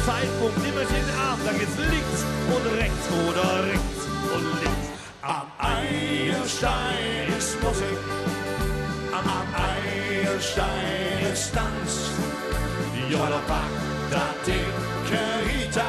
Zeitpunkt, nimm euch in den Arm, da geht's links und rechts oder rechts und links. Am Eierstein ist Musik, am Eierstein ist Tanz. Jolla pack da dicke Rita,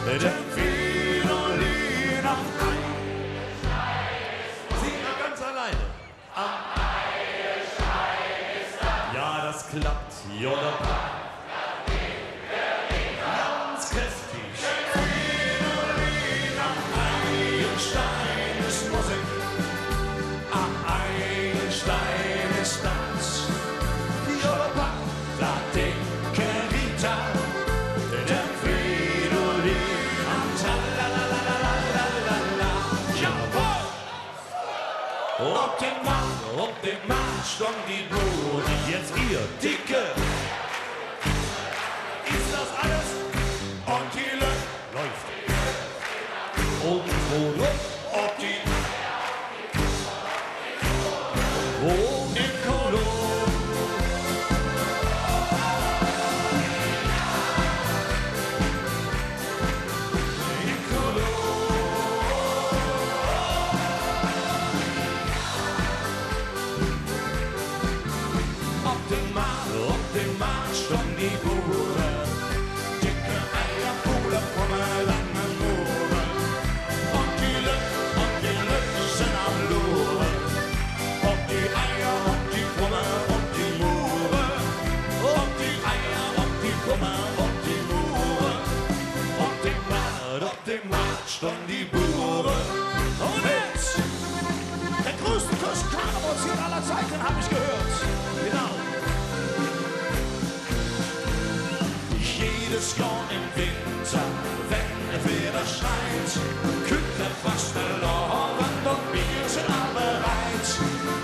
den Fridolin am Eierstein ist Musik. Sing mal ganz alleine. Am Eierstein ist Tanz. Ja, das klappt. Jolla pack da dicke Rita, ganz kräftig. Den Fridolin am Eierstein ist Musik, am Eierstein ist Tanz. Jolla pack da dicke Rita, den Fridolin am Tralalalalalalala. Jawohl! Auf dem Marsch stand die Bude, Jetzt ihr, Dicke. ist das alles? Und die Löcher Läuft. Und wo läuft? ob die Wo? im Kolo. Im Kolo. Auf dem Marsch stand die Bude. Dicke Eier, Pule, Pumme, lange Schnurre. Und die Löcher sind am Lure. Ob die Eier, ob die Pumme, ob die Mure. Ob die Eier, ob die Pumme, ob die Mure. Auf dem Markt stand die Bure. Und jetzt, der größte Kuss-Karnevalszieher aller Zeiten, hab ich gehört. Genau. Jedes Jahr im Winter, wenn es wieder schneit, kühlt der Fastelavend und wir sind alle bereit.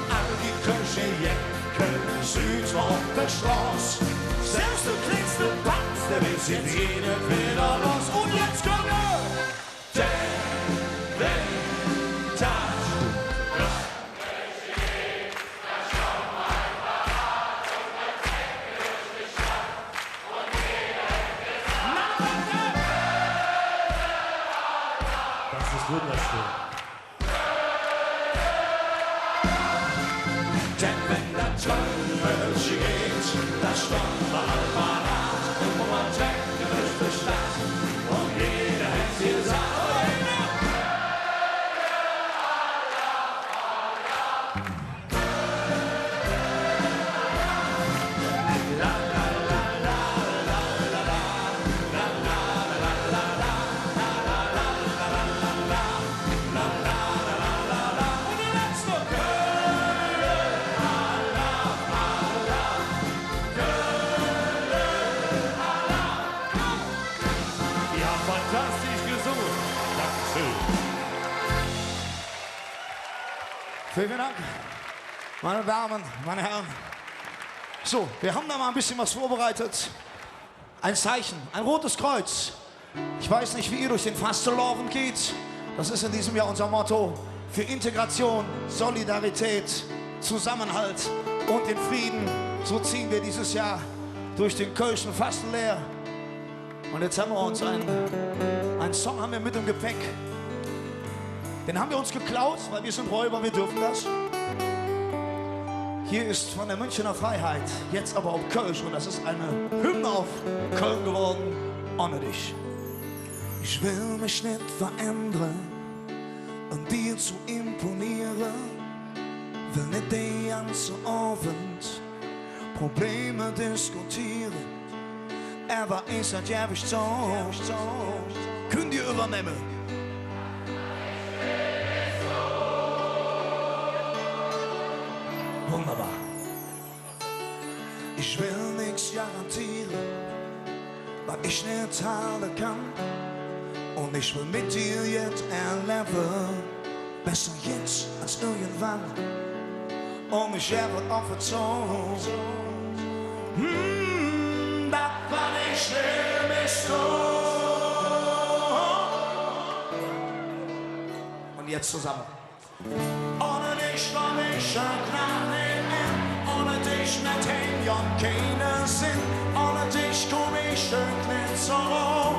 All die Köche, Jacke, süß auf der Straße. Selbst du klingste Panz, der ist jetzt jeder wieder los. Und jetzt kommt er! Der Winter. Das ist wunderschön. Denn wenn der Trömmelchen geht, da stand man alle parat. Und man trägt durch die Stadt und jeder hat gesagt, Ihr habt fantastisch gesungen. Dankeschön. Vielen Dank, meine Damen, meine Herren. So, wir haben da mal ein bisschen was vorbereitet. Ein Zeichen, ein rotes Kreuz. Ich weiß nicht, wie ihr durch den Fastelavend geht. Das ist in diesem Jahr unser Motto für Integration, Solidarität, Zusammenhalt und den Frieden. So ziehen wir dieses Jahr durch den Kölschen Fastenleer. Und jetzt haben wir uns einen Song haben wir mit im Gepäck. Den haben wir uns geklaut, weil wir sind Räuber, wir dürfen das. Hier ist von der Münchner Freiheit, jetzt aber auf Kölsch. Und das ist eine Hymne auf Köln geworden, ohne dich. Ich will mich nicht verändern, an dir zu imponieren. Will nicht den ganzen Abend Probleme diskutieren. Aber ist das ja nicht so. Könnt ihr übernehmen? Wunderbar. Ich will nichts garantieren, was ich nicht halten kann. Und ich will mit dir jetzt erleben, besser jetzt als irgendwann. Und ich habe offen so. Das war nicht schlimm, ist so. Und jetzt zusammen. Ohne dich war ich ein Knarren, ohne dich nicht hin, ja keinen Sinn. Ohne dich komm ich nicht so roh.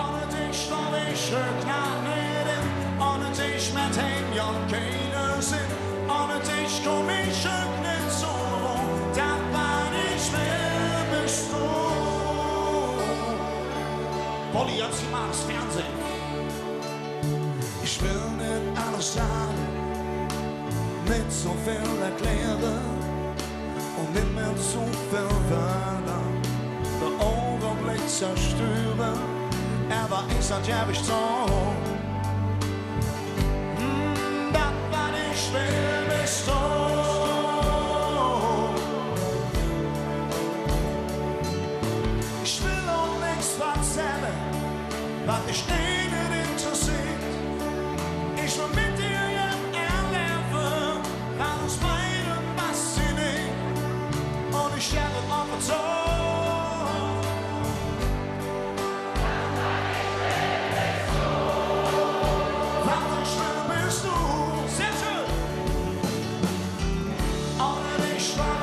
Ohne dich war ich Gnade, ohne dich mit ihm ja keine Sinn. Ohne dich komm ich nicht so roh, da war ich mehr bist du. Polly, jetzt mal das Fernsehen. Ich will nicht alles sagen, nicht so viel erklären und nicht mehr zu viel Wörter. Der Augenblick zerstören, aber ich sag ja nicht so. Das war nicht will, bist du. Ich will auch nichts erzählen, was dich nicht interessiert. Ich will mit dir erleben, was uns beide fasziniert. Und ich stelle auf den Tod. Was ich will, bist du. Sehr schön. Ohne dich war